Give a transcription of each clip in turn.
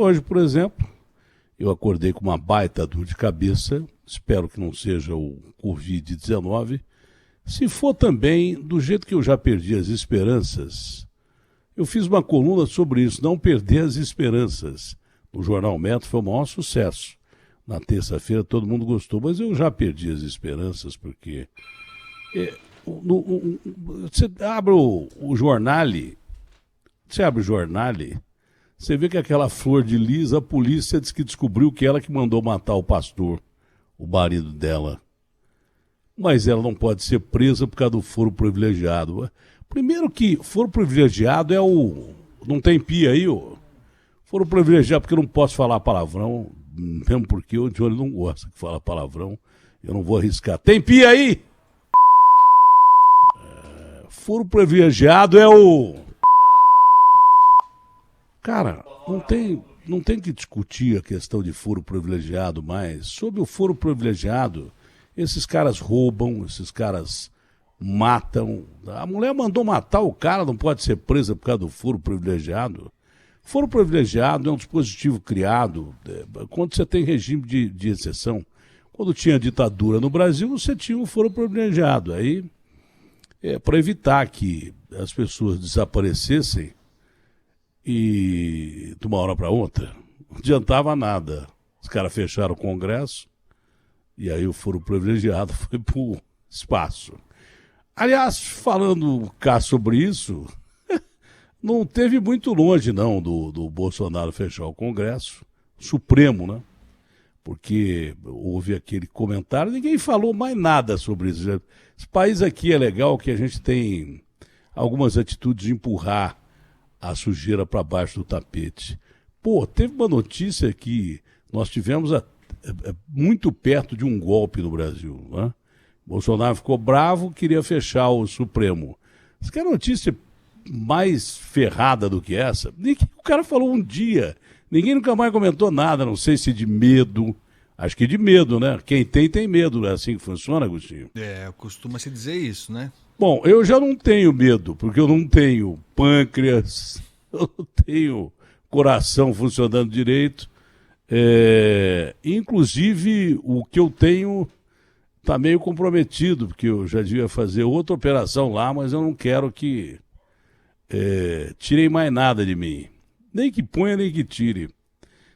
Hoje, por exemplo, eu acordei com uma baita dor de cabeça, espero que não seja o Covid-19. Se for também, do jeito que eu já perdi as esperanças, eu fiz uma coluna sobre isso, não perder as esperanças. No Jornal Metro foi o maior sucesso. Na terça-feira todo mundo gostou, mas eu já perdi as esperanças, porque... você abre o Jornale, você vê que aquela Flor de Lis, a polícia diz que descobriu que ela que mandou matar o pastor, o marido dela. Mas ela não pode ser presa por causa do foro privilegiado. Primeiro que foro privilegiado é o... Não tem pia aí, ó. Foro privilegiado porque eu não posso falar palavrão, mesmo porque o Johnny não gosta que fala palavrão. Eu não vou arriscar. Tem pia aí? Foro privilegiado é o... Cara, não tem que discutir a questão de foro privilegiado mais. Sobre o foro privilegiado, esses caras roubam, esses caras matam. A mulher mandou matar o cara, não pode ser presa por causa do foro privilegiado. Foro privilegiado é um dispositivo criado quando você tem regime de exceção. Quando tinha ditadura no Brasil, você tinha um foro privilegiado. Aí, para evitar que as pessoas desaparecessem e de uma hora para outra, não adiantava nada. Os caras fecharam o Congresso e aí o foro privilegiado foi para o espaço. Aliás, falando cá sobre isso, não teve muito longe não do Bolsonaro fechar o Congresso, Supremo, né? Porque houve aquele comentário, ninguém falou mais nada sobre isso. Esse país aqui é legal que a gente tem algumas atitudes de empurrar a sujeira para baixo do tapete. Pô, teve uma notícia que nós tivemos muito perto de um golpe no Brasil, né? Bolsonaro ficou bravo, queria fechar o Supremo. Isso que é notícia mais ferrada do que essa. O cara falou um dia, ninguém nunca mais comentou nada, não sei se de medo. Acho que de medo, né? Quem tem medo, é assim que funciona, Agostinho? Costuma-se dizer isso, né? Bom, eu já não tenho medo, porque eu não tenho pâncreas, eu não tenho coração funcionando direito. Inclusive, o que eu tenho está meio comprometido, porque eu já devia fazer outra operação lá, mas eu não quero que tirem mais nada de mim. Nem que ponha, nem que tire.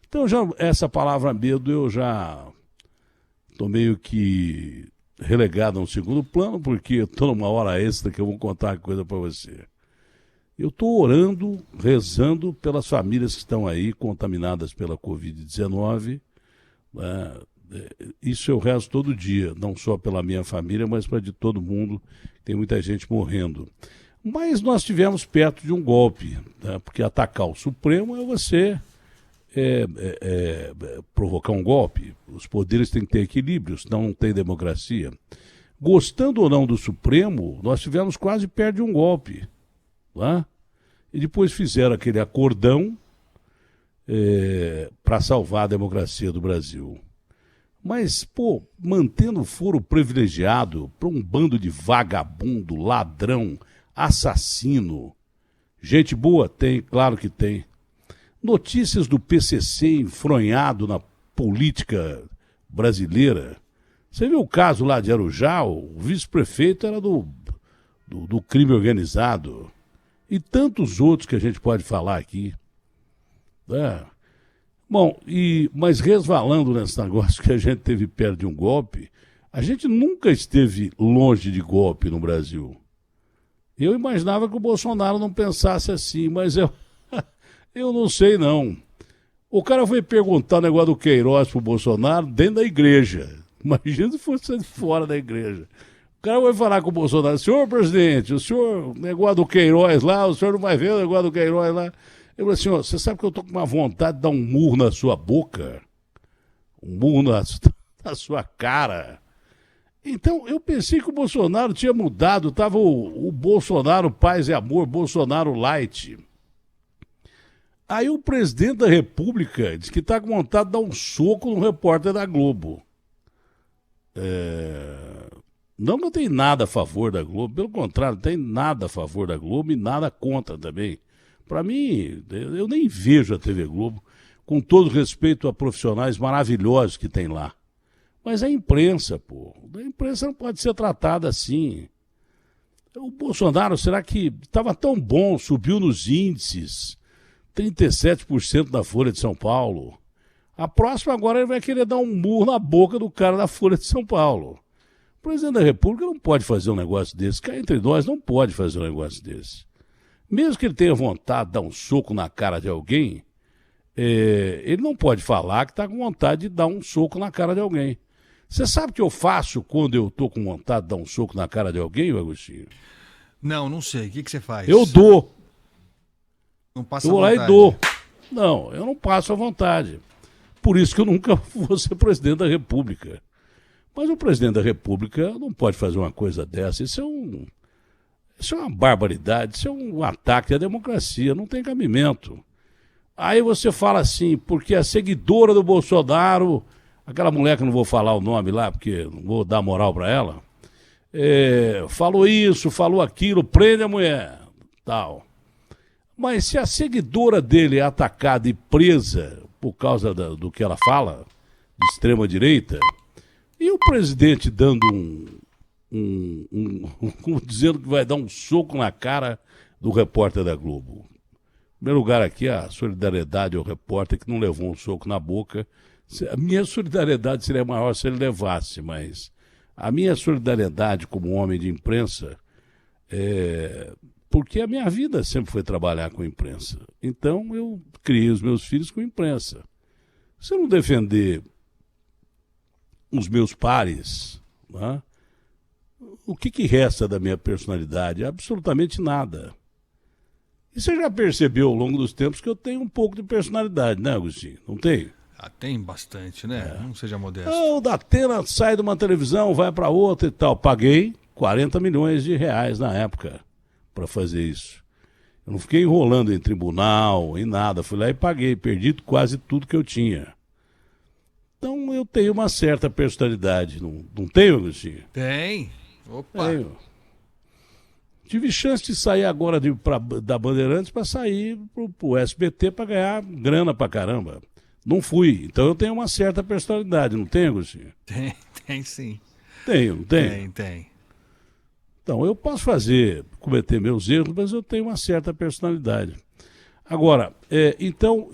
Então, essa palavra medo eu já estou meio que relegado a um segundo plano, porque eu estou numa hora extra que eu vou contar uma coisa para você. Eu estou orando, rezando pelas famílias que estão aí contaminadas pela Covid-19. Isso eu rezo todo dia, não só pela minha família, mas para de todo mundo. Tem muita gente morrendo. Mas nós estivemos perto de um golpe, né? Porque atacar o Supremo é você provocar um golpe. Os poderes têm que ter equilíbrio, senão não tem democracia. Gostando ou não do Supremo, nós estivemos quase perto de um golpe. Né? E depois fizeram aquele acordão para salvar a democracia do Brasil. Mas, pô, mantendo o foro privilegiado para um bando de vagabundo, ladrão, assassino. Gente boa? Tem, claro que tem. Notícias do PCC enfronhado na política brasileira. Você viu o caso lá de Arujá? O vice-prefeito era do crime organizado. E tantos outros que a gente pode falar aqui. Bom, mas resvalando nesse negócio que a gente teve perto de um golpe, a gente nunca esteve longe de golpe no Brasil. Eu imaginava que o Bolsonaro não pensasse assim, mas eu não sei não. O cara foi perguntar o negócio do Queiroz pro Bolsonaro dentro da igreja. Imagina se fosse fora da igreja. O cara vai falar com o Bolsonaro: senhor presidente, o senhor, negócio do Queiroz lá, o senhor não vai ver o negócio do Queiroz lá. Eu falei assim: ó, você sabe que eu tô com uma vontade de dar um murro na sua boca? Um murro na sua cara. Então, eu pensei que o Bolsonaro tinha mudado, tava o Bolsonaro Paz e Amor, Bolsonaro Light. Aí o presidente da República diz que está com vontade de dar um soco no repórter da Globo. Não que eu tenha nada a favor da Globo, pelo contrário, não tem nada a favor da Globo e nada contra também. Para mim, eu nem vejo a TV Globo. com todo respeito a profissionais maravilhosos que tem lá. Mas a imprensa, pô, a imprensa não pode ser tratada assim. O Bolsonaro, será que estava tão bom, subiu nos índices, 37% da Folha de São Paulo. A próxima agora ele vai querer dar um murro na boca do cara da Folha de São Paulo. O presidente da República não pode fazer um negócio desse. Cá entre nós não pode fazer um negócio desse. Mesmo que ele tenha vontade de dar um soco na cara de alguém, ele não pode falar que está com vontade de dar um soco na cara de alguém. Você sabe o que eu faço quando eu estou com vontade de dar um soco na cara de alguém, Agostinho? Não sei. O que você faz? Eu dou. Não passa eu vou lá e dou. Não, eu não passo à vontade. Por isso que eu nunca vou ser presidente da República. Mas o presidente da República não pode fazer uma coisa dessa. Isso é uma barbaridade, isso é um ataque à democracia, não tem cabimento. Aí você fala assim, porque a seguidora do Bolsonaro, aquela mulher que eu não vou falar o nome lá, porque não vou dar moral para ela, falou isso, falou aquilo, prende a mulher, tal. Mas se a seguidora dele é atacada e presa por causa do que ela fala, de extrema-direita, e o presidente dando dizendo que vai dar um soco na cara do repórter da Globo. Em primeiro lugar aqui, a solidariedade ao repórter que não levou um soco na boca. A minha solidariedade seria maior se ele levasse, mas a minha solidariedade como homem de imprensa porque a minha vida sempre foi trabalhar com imprensa. Então eu criei os meus filhos com imprensa. Se eu não defender os meus pares, né, o que resta da minha personalidade? Absolutamente nada. E você já percebeu ao longo dos tempos que eu tenho um pouco de personalidade, né, Agostinho? Não tenho? Tem bastante, né? Não seja modesto. O Datena sai de uma televisão, vai para outra e tal. Paguei 40 milhões de reais na época para fazer isso. Eu não fiquei enrolando em tribunal, em nada. Fui lá e paguei, perdi quase tudo que eu tinha. Então eu tenho uma certa personalidade. Não tenho, Agostinho? Tem. Opa. Tenho. Tive chance de sair agora da Bandeirantes para sair pro SBT para ganhar grana pra caramba. Não fui. Então eu tenho uma certa personalidade, não tenho, Agostinho? Tem sim. Tenho, não tenho? Tem. Então, eu posso cometer meus erros, mas eu tenho uma certa personalidade. Agora, então,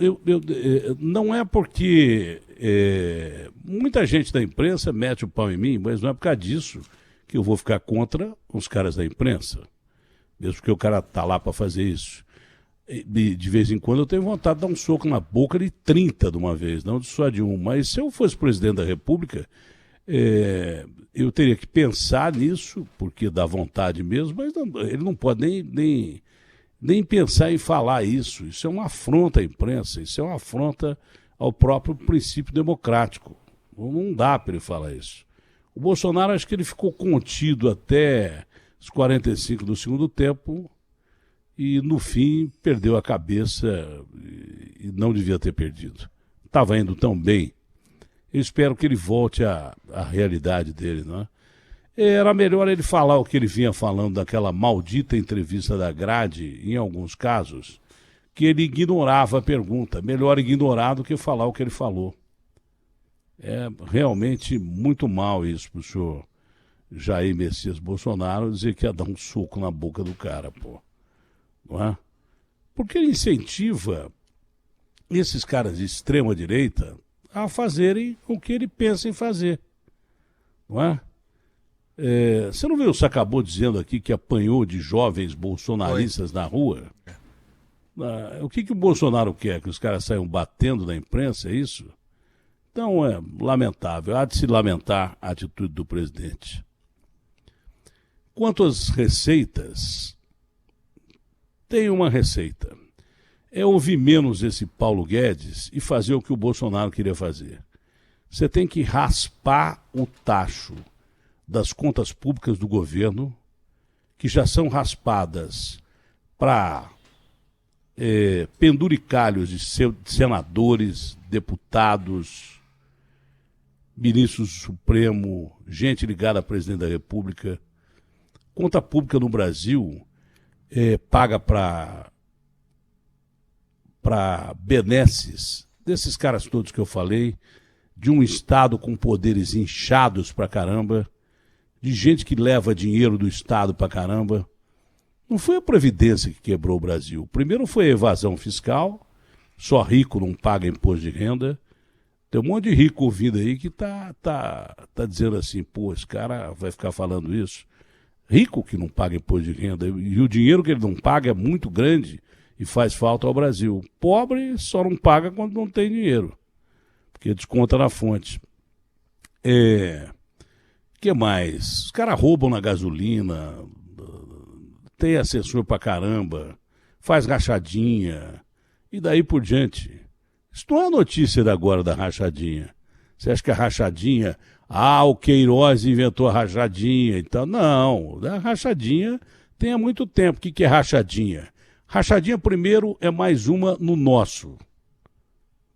não é porque muita gente da imprensa mete o pau em mim, mas não é por causa disso que eu vou ficar contra os caras da imprensa. Mesmo porque o cara tá lá para fazer isso. De vez em quando eu tenho vontade de dar um soco na boca de 30 de uma vez, não só de um. Mas se eu fosse presidente da República, eu teria que pensar nisso, porque dá vontade mesmo, mas ele não pode nem pensar em falar isso. Isso é uma afronta à imprensa, isso é uma afronta ao próprio princípio democrático. Não dá para ele falar isso. O Bolsonaro, acho que ele ficou contido até os 45 do segundo tempo e, no fim, perdeu a cabeça e não devia ter perdido. Estava indo tão bem. Eu espero que ele volte à realidade dele, não é? Era melhor ele falar o que ele vinha falando daquela maldita entrevista da Grade, em alguns casos, que ele ignorava a pergunta. Melhor ignorar do que falar o que ele falou. É realmente muito mal isso pro senhor Jair Messias Bolsonaro dizer que ia dar um soco na boca do cara, pô. Não é? Porque ele incentiva esses caras de extrema direita a fazerem o que ele pensa em fazer. Não é? Você não viu, você acabou dizendo aqui que apanhou de jovens bolsonaristas na rua? O que o Bolsonaro quer? Que os caras saiam batendo na imprensa, é isso? Então é lamentável, há de se lamentar a atitude do presidente. Quanto às receitas, tem uma receita. É ouvir menos esse Paulo Guedes e fazer o que o Bolsonaro queria fazer. Você tem que raspar o tacho das contas públicas do governo, que já são raspadas para penduricalhos de senadores, deputados, ministros do Supremo, gente ligada a presidente da República. Conta pública no Brasil paga para benesses desses caras todos que eu falei, de um Estado com poderes inchados pra caramba, de gente que leva dinheiro do Estado pra caramba. Não foi a Previdência que quebrou o Brasil. Primeiro foi a evasão fiscal, só rico não paga imposto de renda. Tem um monte de rico ouvindo aí que tá dizendo assim, pô, esse cara vai ficar falando isso. Rico que não paga imposto de renda, e o dinheiro que ele não paga é muito grande e faz falta ao Brasil. Pobre só não paga quando não tem dinheiro, porque desconta na fonte. Que mais? Os caras roubam na gasolina, tem assessor pra caramba, faz rachadinha, e daí por diante. Isso não é notícia da agora da rachadinha. Você acha que a rachadinha... o Queiroz inventou a rachadinha e tal. Não, a rachadinha tem há muito tempo. O que é rachadinha? Rachadinha, primeiro, é mais uma no nosso.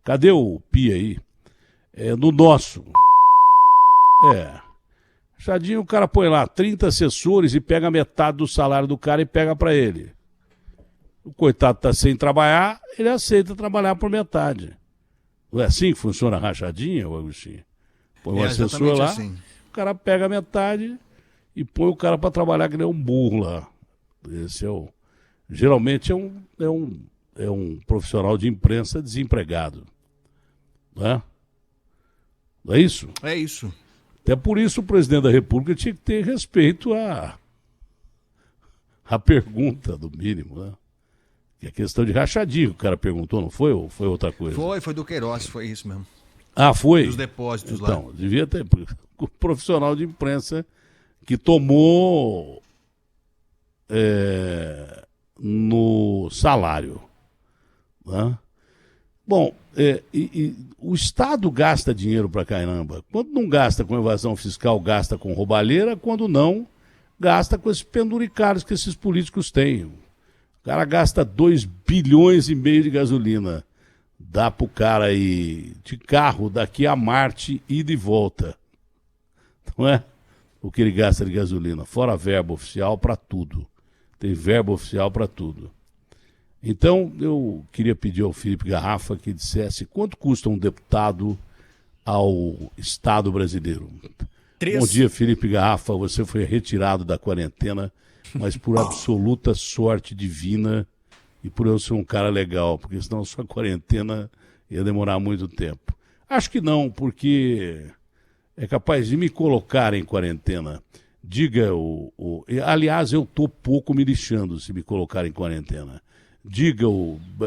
Cadê o Pia aí? É no nosso. Rachadinha, o cara põe lá 30 assessores e pega metade do salário do cara e pega pra ele. O coitado tá sem trabalhar, ele aceita trabalhar por metade. Não é assim que funciona a rachadinha, Agostinho? Põe um assessor lá, assim. O cara pega metade e põe o cara para trabalhar que nem um burro lá. Esse geralmente é um profissional de imprensa desempregado. Não é? Não é isso? É isso. Até por isso o presidente da República tinha que ter respeito à pergunta, do mínimo, né? Que é questão de rachadinho, o cara perguntou, não foi? Ou foi outra coisa? Foi do Queiroz, foi isso mesmo. Foi? Dos depósitos então, lá. Então, devia ter um profissional de imprensa que tomou no salário. Né? Bom, o Estado gasta dinheiro pra caramba. Quando não gasta com evasão fiscal, gasta com roubalheira. Quando não, gasta com esses penduricários que esses políticos têm. O cara gasta 2,5 bilhões de gasolina. Dá pro cara aí de carro daqui a Marte e de volta. Não é? O que ele gasta de gasolina. Fora verba oficial para tudo. Tem verba oficial para tudo. Então, eu queria pedir ao Felipe Garrafa que dissesse quanto custa um deputado ao Estado brasileiro. 3. Bom dia, Felipe Garrafa. Você foi retirado da quarentena, mas por absoluta sorte divina e por eu ser um cara legal, porque senão sua quarentena ia demorar muito tempo. Acho que não, porque é capaz de me colocar em quarentena. Diga aliás, eu estou pouco me lixando se me colocar em quarentena. Diga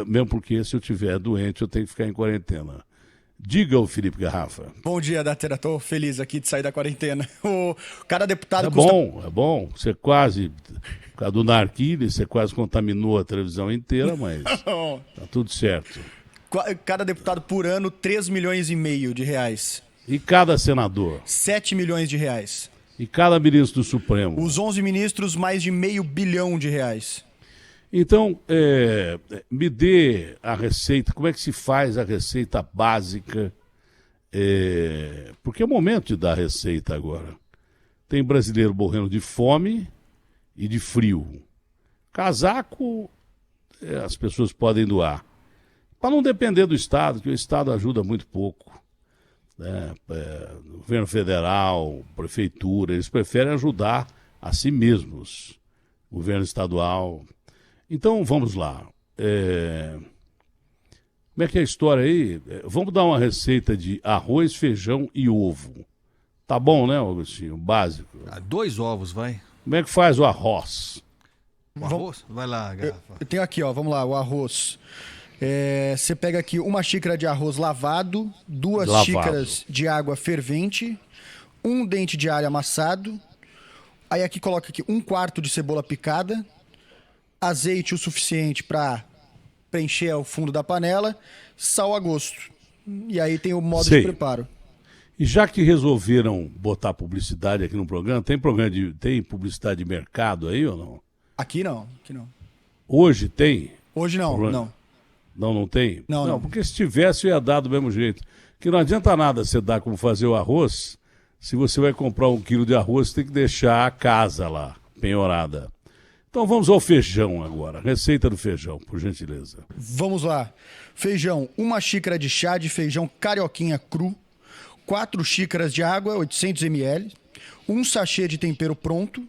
mesmo porque se eu estiver doente eu tenho que ficar em quarentena. Diga o Felipe Garrafa. Bom dia, Datena. Estou feliz aqui de sair da quarentena. Cada deputado É bom. Você quase, por causa do narguilé, você quase contaminou a televisão inteira, mas tá tudo certo. Cada deputado por ano, 3,5 milhões de reais. E cada senador? 7 milhões de reais. E cada ministro do Supremo? Os 11 ministros, mais de R$500 bilhão. Então, me dê a receita, como é que se faz a receita básica? Porque é o momento de dar a receita agora. Tem brasileiro morrendo de fome e de frio. Casaco, as pessoas podem doar. Para não depender do Estado, que o Estado ajuda muito pouco. Governo federal, prefeitura, eles preferem ajudar a si mesmos. Governo estadual. Então, vamos lá. Como é que é a história aí? Vamos dar uma receita de arroz, feijão e ovo. Tá bom, né, Agostinho? Básico. 2 ovos, vai. Como é que faz o arroz? O arroz? Vai lá, Garrafa. Eu tenho aqui, ó, vamos lá, o arroz. Você pega aqui 1 xícara de arroz lavado, 2 xícaras de água fervente, 1 dente de alho amassado. Aí aqui coloca aqui 1/4 de cebola picada, azeite o suficiente para preencher o fundo da panela, sal a gosto. E aí tem o modo de preparo. E já que resolveram botar publicidade aqui no programa, tem publicidade de mercado aí ou não? Aqui não. Hoje tem? Hoje não. Não tem? Não. Porque se tivesse eu ia dar do mesmo jeito. Que não adianta nada você dar como fazer o arroz, se você vai comprar 1 quilo de arroz, você tem que deixar a casa lá, penhorada. Então vamos ao feijão agora. Receita do feijão, por gentileza. Vamos lá. Feijão, 1 xícara de chá de feijão carioquinha cru, 4 xícaras de água, 800 ml, 1 sachê de tempero pronto,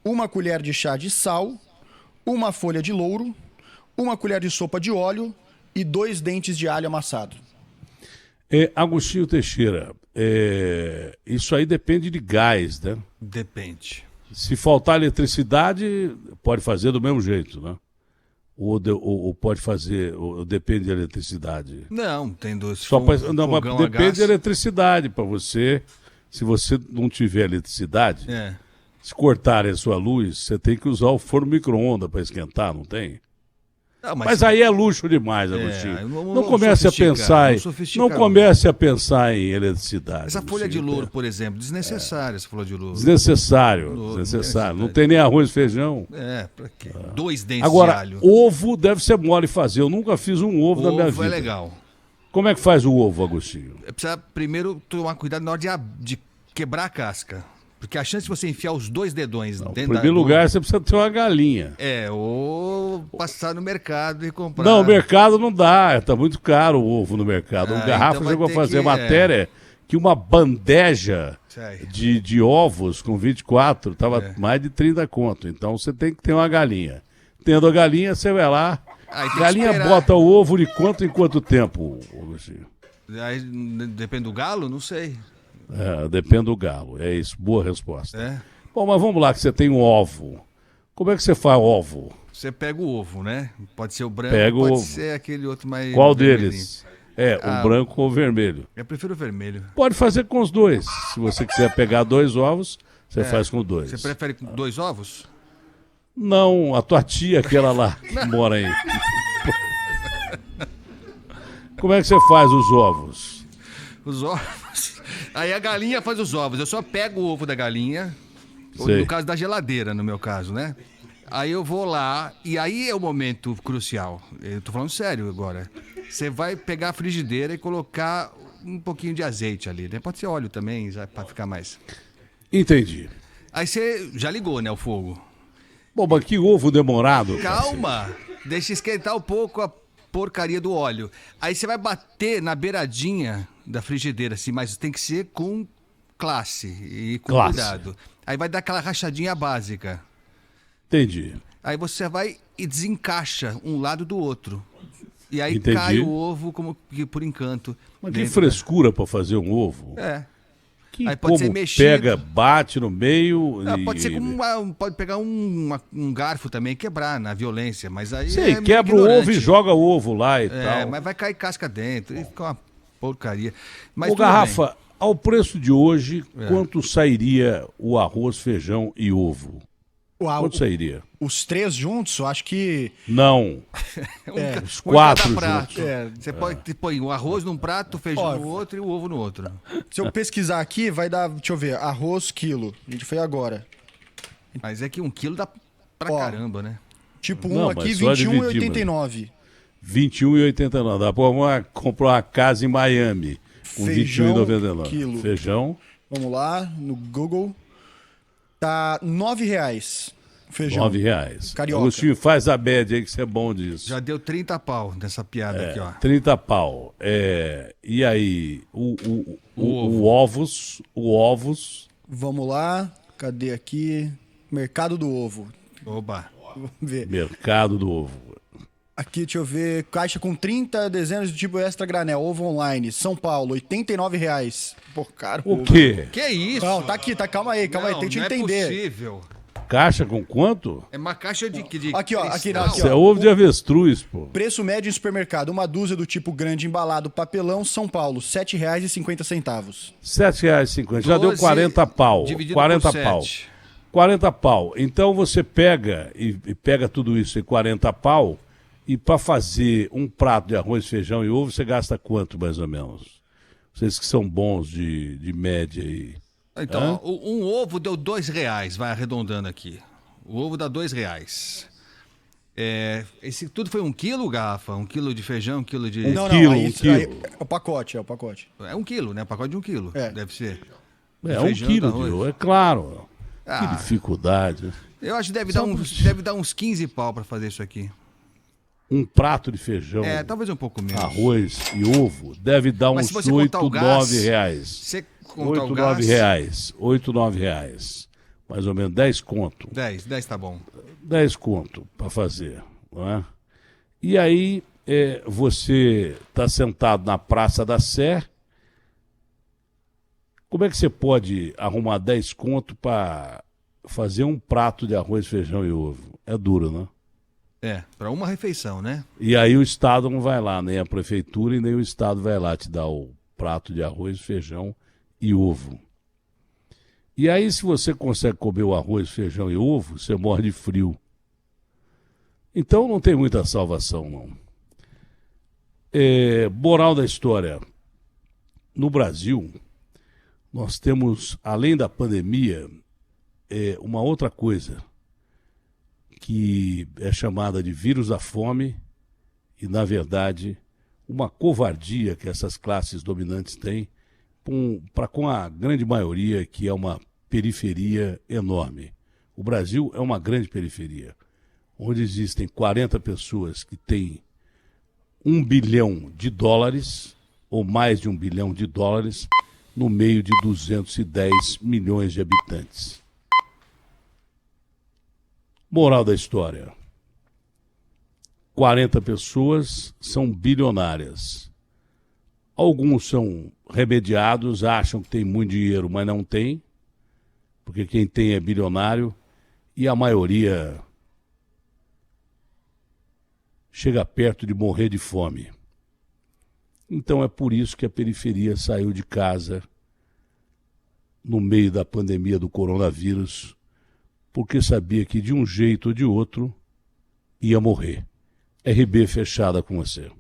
1 colher de chá de sal, 1 folha de louro, 1 colher de sopa de óleo e 2 dentes de alho amassado. Agostinho Teixeira, isso aí depende de gás, né? Depende. Se faltar eletricidade, pode fazer do mesmo jeito, né? Ou pode fazer, ou depende da eletricidade. Não, tem dois. Só Mas depende da eletricidade para você. Se você não tiver eletricidade, se cortarem a sua luz, você tem que usar o forno micro-ondas para esquentar, não tem? Não, mas aí é luxo demais, Agostinho. Não comece a pensar em eletricidade. Essa folha de louro, por exemplo, desnecessária essa folha de louro. Desnecessário. Não tem nem arroz e feijão. Pra quê? 2 dentes Agora, de alho. ovo deve ser mole fazer. Eu nunca fiz um ovo na minha vida. Ovo é legal. Como é que faz o ovo, Agostinho? Precisa primeiro tomar cuidado na hora de quebrar a casca. Porque a chance de você enfiar os 2 dedões dentro Em primeiro lugar, você precisa ter uma galinha. Ou passar no mercado e comprar. Não, o mercado não dá. Tá muito caro o ovo no mercado. O Garrafa então chegou a fazer que, matéria que uma bandeja Sei. de ovos com 24 tava mais de 30 conto. Então você tem que ter uma galinha. Tendo a galinha, você vai lá. Galinha bota o ovo de quanto em quanto tempo, Agostinho? Aí, depende do galo? Não sei. Depende do galo. É isso. Boa resposta. Bom, mas vamos lá que você tem um ovo. Como é que você faz ovo? Você pega o ovo, né? Pode ser o branco, pode ser aquele outro mais... Qual deles? O branco ou o vermelho? Eu prefiro o vermelho. Pode fazer com os dois. Se você quiser pegar 2 ovos, você faz com 2. Você prefere com 2 ovos? Não, a tua tia, aquela lá que mora aí. Como é que você faz os ovos? Os ovos... Aí a galinha faz os ovos. Eu só pego o ovo da galinha, no caso da geladeira, no meu caso, né? Aí eu vou lá, e aí é o momento crucial. Eu tô falando sério agora. Você vai pegar a frigideira e colocar um pouquinho de azeite ali, né? Pode ser óleo também, já para ficar mais. Entendi. Aí você já ligou, né, o fogo. Bom, mas que ovo demorado. Calma, deixa esquentar um pouco a porcaria do óleo. Aí você vai bater na beiradinha da frigideira, assim, mas tem que ser com classe e com cuidado. Aí vai dar aquela rachadinha básica. Entendi. Aí você vai e desencaixa um lado do outro. E aí cai o ovo como que por encanto. Mas que frescura para fazer um ovo. Aí pode ser mexido. Pega, bate no meio. Pode ser pode pegar um garfo também e quebrar na violência, mas aí quebra o ovo e joga o ovo lá e tal. Mas vai cair casca dentro e fica uma porcaria. Mas Garrafa, ao preço de hoje, quanto sairia o arroz, feijão e ovo? Quanto sairia? Os 3 juntos, eu acho que... Não. Os 4 juntos. Você põe o arroz num prato, o feijão no outro e o ovo no outro. Se eu pesquisar aqui, vai dar, deixa eu ver, arroz quilo. A gente fez agora. Mas é que 1 quilo dá pra caramba, né? Tipo aqui, R$21,89. R$21,89. Dá pra comprar uma casa em Miami com R$21,99. Quilo. Feijão. Vamos lá, no Google. Tá R$9. Feijão. R$9. Carioca. Agostinho, faz a média aí que você é bom disso. Já deu 30 pau nessa piada aqui, ó. 30 pau. E aí, o ovos. Vamos lá. Cadê aqui? Mercado do ovo. Oba. Vamos ver. Mercado do ovo. Aqui, deixa eu ver. Caixa com 30 dezenas do tipo extra granel. Ovo online. São Paulo, R$89. Pô, caro. O quê? Que isso? Não, tá aqui, calma aí, tenta entender. Não é possível. Caixa com quanto? É uma caixa de aqui, ó. Isso é ovo de avestruz, pô. Preço médio em supermercado. Uma dúzia do tipo grande embalado papelão, São Paulo, R$7,50. R$7,50. Já deu 40 pau. 40 pau. 40 pau. Então você pega e pega tudo isso em 40 pau e para fazer um prato de arroz, feijão e ovo, você gasta quanto mais ou menos? Vocês que são bons de média aí. Então, um ovo deu R$2, vai arredondando aqui. O ovo dá R$2. Esse tudo foi 1 quilo, Garrafa? 1 quilo de feijão, 1 quilo de... Não, quilo. É o pacote. É 1 quilo, né? Pacote de 1 quilo, deve ser. É 1 quilo de ovo, é claro. Que dificuldade. Eu acho que deve dar uns 15 pau pra fazer isso aqui. Um prato de feijão, Talvez um pouco menos. arroz e ovo deve dar uns 8, 9 reais. Você contar 8, o gás... 9 reais. 8, 9 reais. Mais ou menos 10 conto. 10 tá bom. 10 conto para fazer. Não é? E aí você está sentado na Praça da Sé. Como é que você pode arrumar 10 conto para fazer um prato de arroz, feijão e ovo? É duro, né? Para uma refeição, né? E aí o Estado não vai lá, nem a prefeitura e nem o Estado vai lá te dar o prato de arroz, feijão e ovo. E aí, se você consegue comer o arroz, feijão e ovo, você morre de frio. Então não tem muita salvação, não. Moral da história. No Brasil, nós temos, além da pandemia, uma outra coisa que é chamada de vírus da fome e, na verdade, uma covardia que essas classes dominantes têm para com a grande maioria, que é uma periferia enorme. O Brasil é uma grande periferia, onde existem 40 pessoas que têm $1 bilhão, ou mais de $1 bilhão, no meio de 210 milhões de habitantes. Moral da história. 40 pessoas são bilionárias. Alguns são remediados, acham que tem muito dinheiro, mas não tem, porque quem tem é bilionário, e a maioria chega perto de morrer de fome. Então é por isso que a periferia saiu de casa no meio da pandemia do coronavírus, porque sabia que de um jeito ou de outro ia morrer. RB fechada com você.